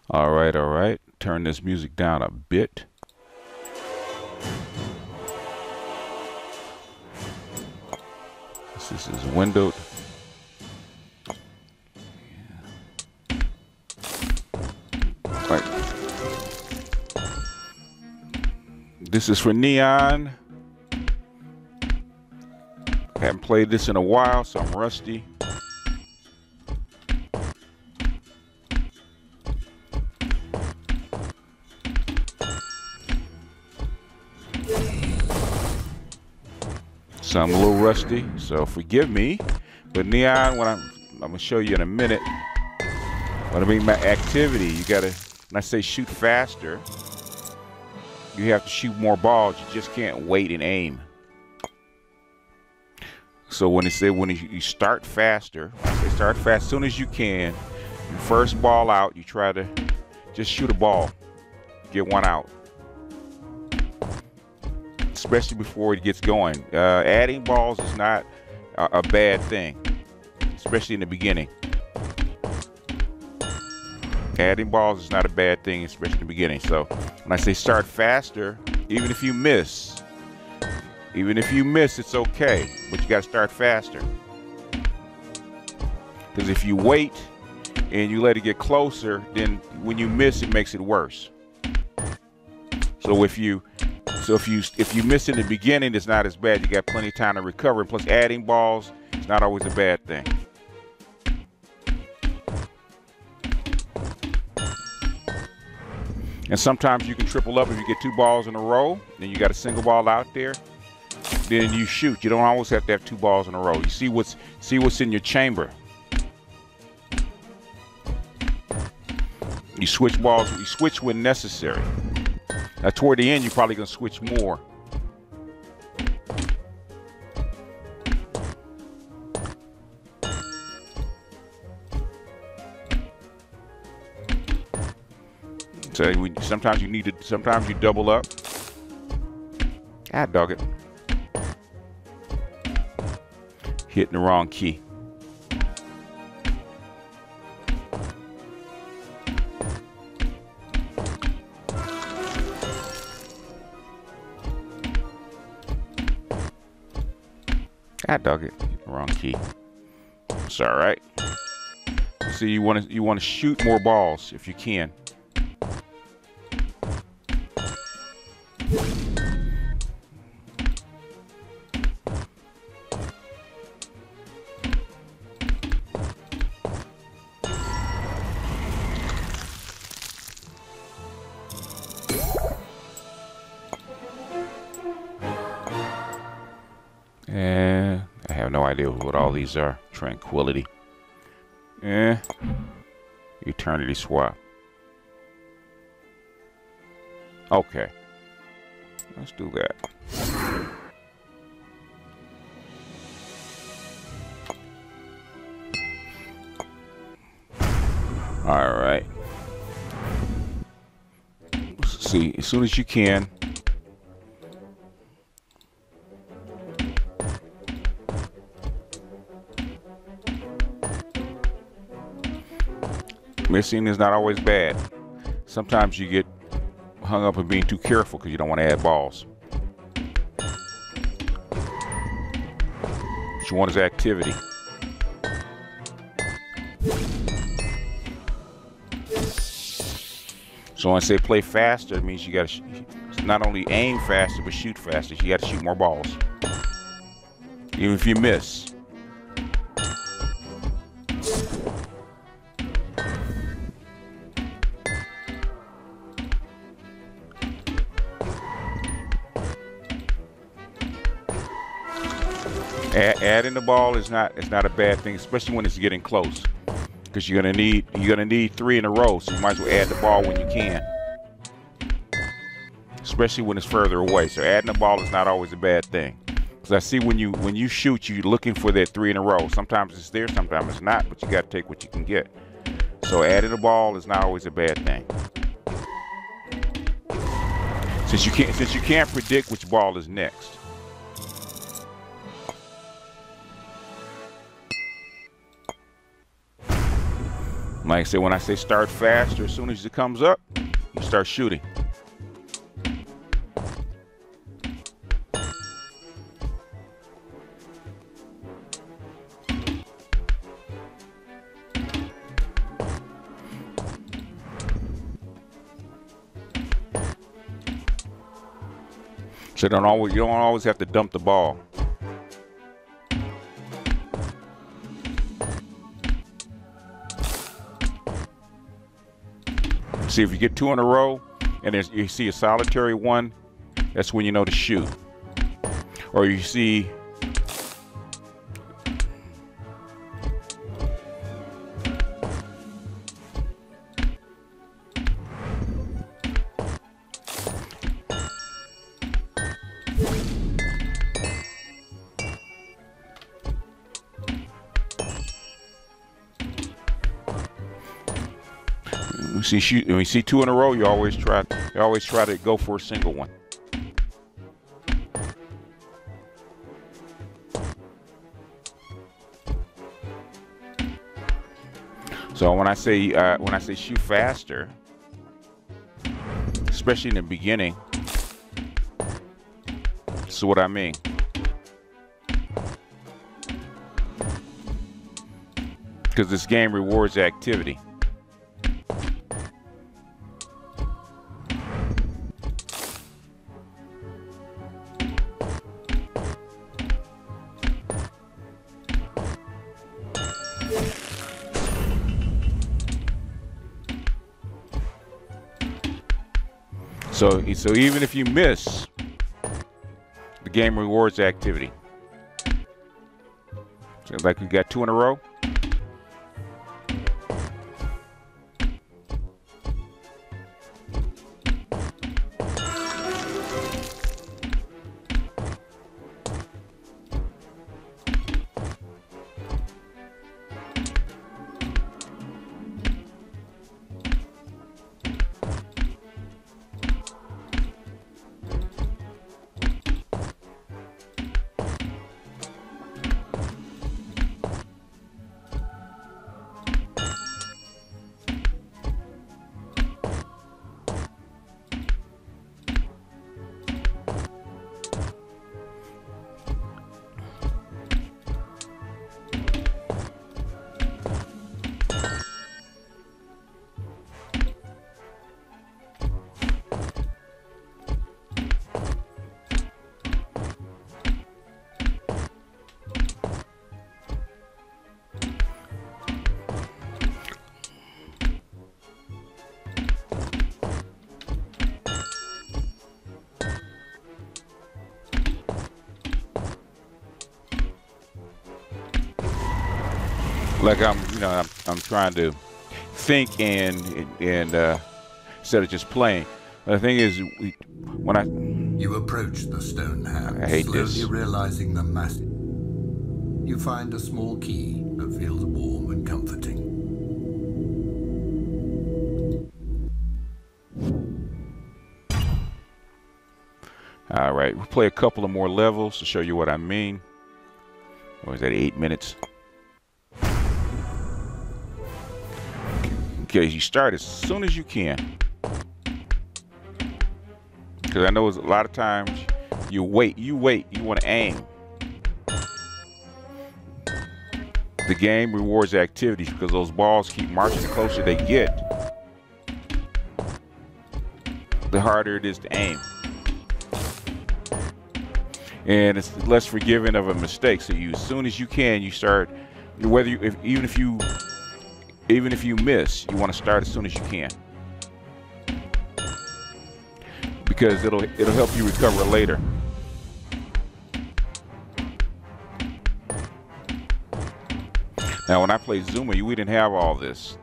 All right, all right. Turn this music down a bit. This is windowed. Right. This is for Neon. Haven't played this in a while, so I'm rusty. So I'm a little rusty, so forgive me. But Neon, I'm gonna show you in a minute. When I mean my activity, you gotta, when I say shoot faster, you have to shoot more balls. You just can't wait and aim. So when you start faster, they start fast as soon as you can. Your first ball out, you try to just shoot a ball, get one out, especially before it gets going. Adding balls is not a bad thing, especially in the beginning. Adding balls is not a bad thing, especially in the beginning. So when I say start faster, even if you miss, it's okay, but you got to start faster. Because if you wait and you let it get closer, then when you miss, it makes it worse. So if you miss in the beginning, it's not as bad. You got plenty of time to recover. And plus, adding balls is not always a bad thing. And sometimes you can triple up if you get 2 balls in a row, then you got a single ball out there. Then you shoot. You don't always have to have 2 balls in a row. You see what's in your chamber. You switch balls. You switch when necessary. Now toward the end, you're probably gonna switch more. So sometimes you double up. Ah, dog it. Hitting the wrong key. Ah, dog it. Hitting the wrong key. It's all right. So you want to shoot more balls if you can. And I have no idea what all these are. Tranquility. Eternity swap. Okay. Let's do that. All right. See, as soon as you can. Missing is not always bad. Sometimes you get hung up on being too careful because you don't want to add balls. What you want is activity. So when I say play faster, it means you got to not only aim faster, but shoot faster. You got to shoot more balls. Even if you miss. Adding the ball is not a bad thing, especially when it's getting close, because you're gonna need 3 in a row. So you might as well add the ball when you can, especially when it's further away. So adding the ball is not always a bad thing, because I see when you shoot, you're looking for that 3 in a row. Sometimes it's there, sometimes it's not, but you got to take what you can get. So adding the ball is not always a bad thing, since you can't predict which ball is next. Like I said, when I say start faster, as soon as it comes up, you start shooting. So you don't always have to dump the ball. See, if you get 2 in a row and you see a solitary one, that's when you know to shoot. Or you see when you see 2 in a row, you always try to go for a single one. So when I say shoot faster, especially in the beginning, this is what I mean. Because this game rewards activity. So even if you miss, the game rewards activity. So like you got 2 in a row. Like I'm trying to think and instead of just playing. The thing is, when you approach the stone hand, I hate slowly this. realizing the massive. You find a small key that feels warm and comforting. All right, we'll play a couple of more levels to show you what I mean. Or is that 8 minutes? Okay, you start as soon as you can. Because I know a lot of times you wait, you want to aim. The game rewards activities because those balls keep marching. The closer they get, the harder it is to aim. And it's less forgiving of a mistake. So as soon as you can, you start. Whether you, even if you miss, you want to start as soon as you can, because it'll help you recover later. Now, when I played Zuma, we didn't have all this.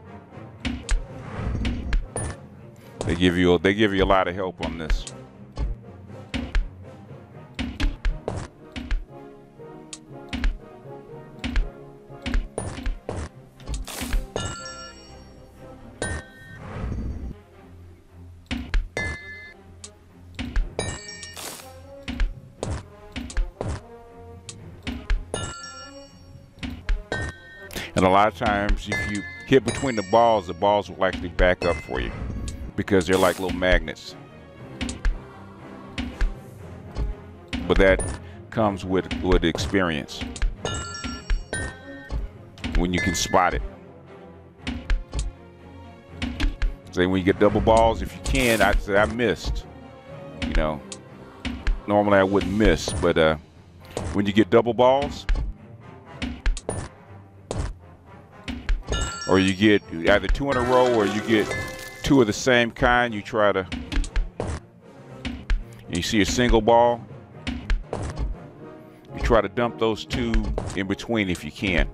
They give you a lot of help on this. And a lot of times, if you hit between the balls will actually back up for you because they're like little magnets. But that comes with experience when you can spot it. Say when you get double balls, if you can, I'd say I missed. You know, normally I wouldn't miss, but when you get double balls, or you get either 2 in a row or you get 2 of the same kind, you try to, you see a single ball, you try to dump those 2 in between if you can.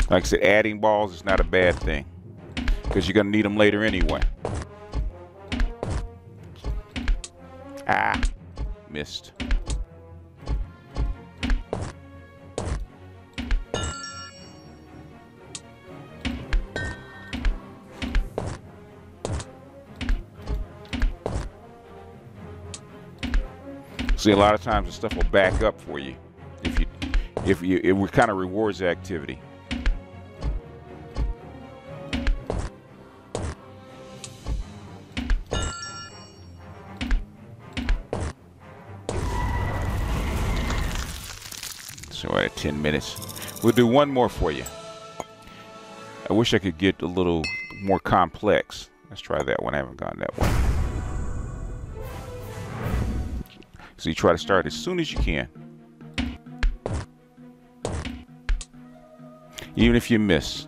Like I said, adding balls is not a bad thing because you're going to need them later anyway. Ah, missed. See, a lot of times the stuff will back up for you if it kind of rewards the activity. So we're at 10 minutes. We'll do one more for you. I wish I could get a little more complex. Let's try that one. I haven't gone that way. So you try to start as soon as you can. Even if you miss.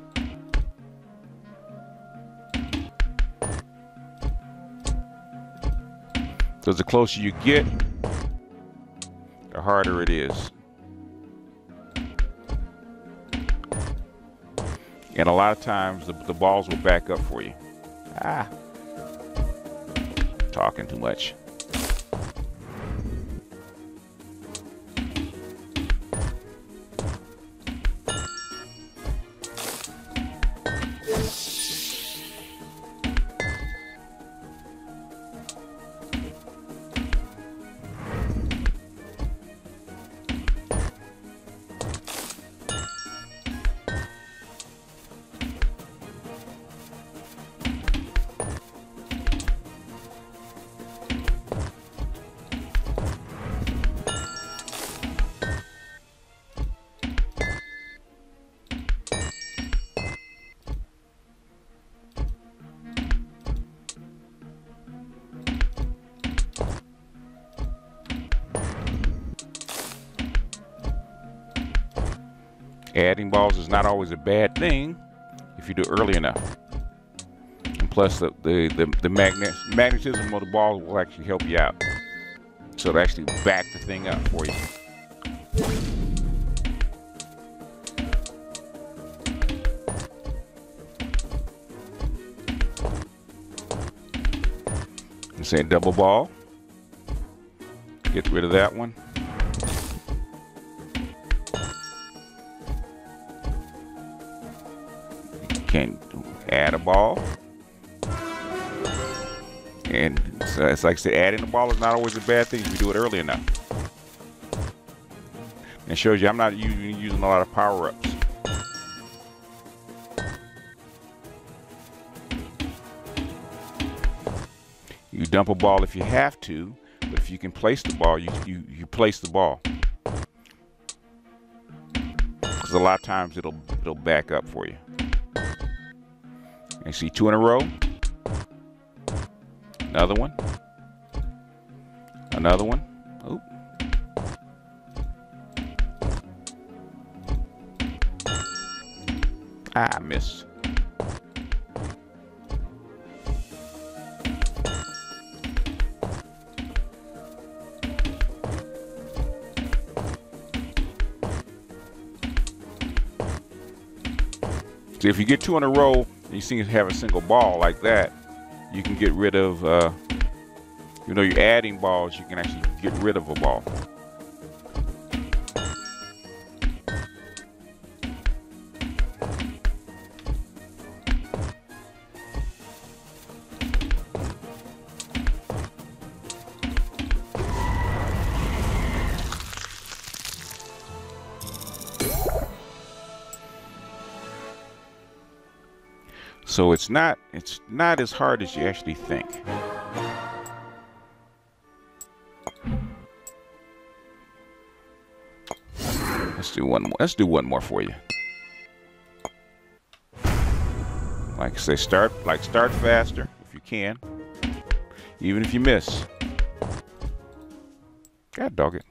So the closer you get, the harder it is. And a lot of times the balls will back up for you. Ah, talking too much. Adding balls is not always a bad thing if you do it early enough. And plus, the magnetism of the ball will actually help you out. So it'll actually back the thing up for you. And say double ball. Get rid of that one. Can add a ball, and so it's like I said, adding a ball is not always a bad thing if you do it early enough. And it shows you I'm not using a lot of power-ups. You dump a ball if you have to, but if you can place the ball, you place the ball, because a lot of times it'll back up for you. And see 2 in a row. Another one. Another one. Oop. Ah, I missed. See, if you get 2 in a row, you see you have a single ball like that, you can get rid of, you know, you're adding balls, you can actually get rid of a ball. So it's not as hard as you actually think. Let's do one more. Let's do one more for you. Like I say, start faster if you can, even if you miss. God dog it.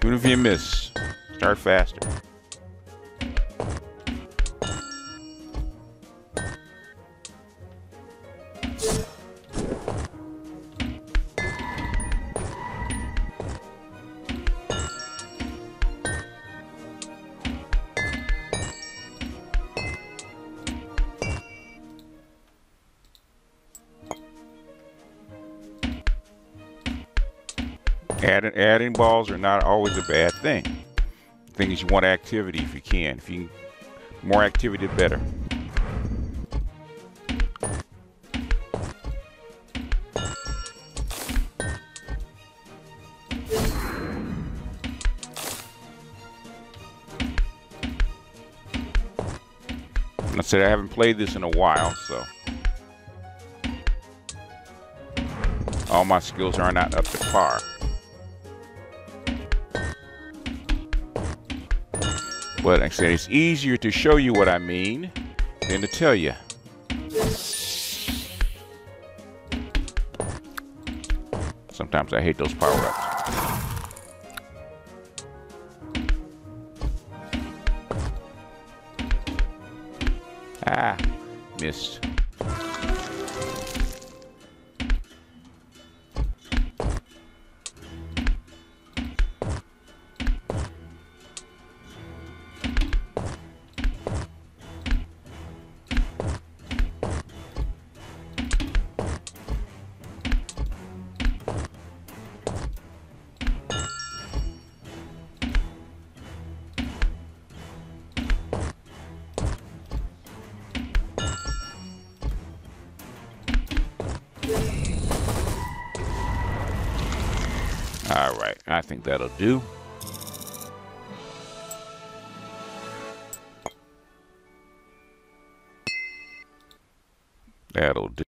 Even if you miss, start faster. Adding balls are not always a bad thing. The thing is, you want activity if you can. If you can, more activity, the better. I said I haven't played this in a while, so all my skills are not up to par. But like I said, it's easier to show you what I mean than to tell you. Sometimes I hate those power-ups. Ah, missed. All right, I think that'll do. That'll do.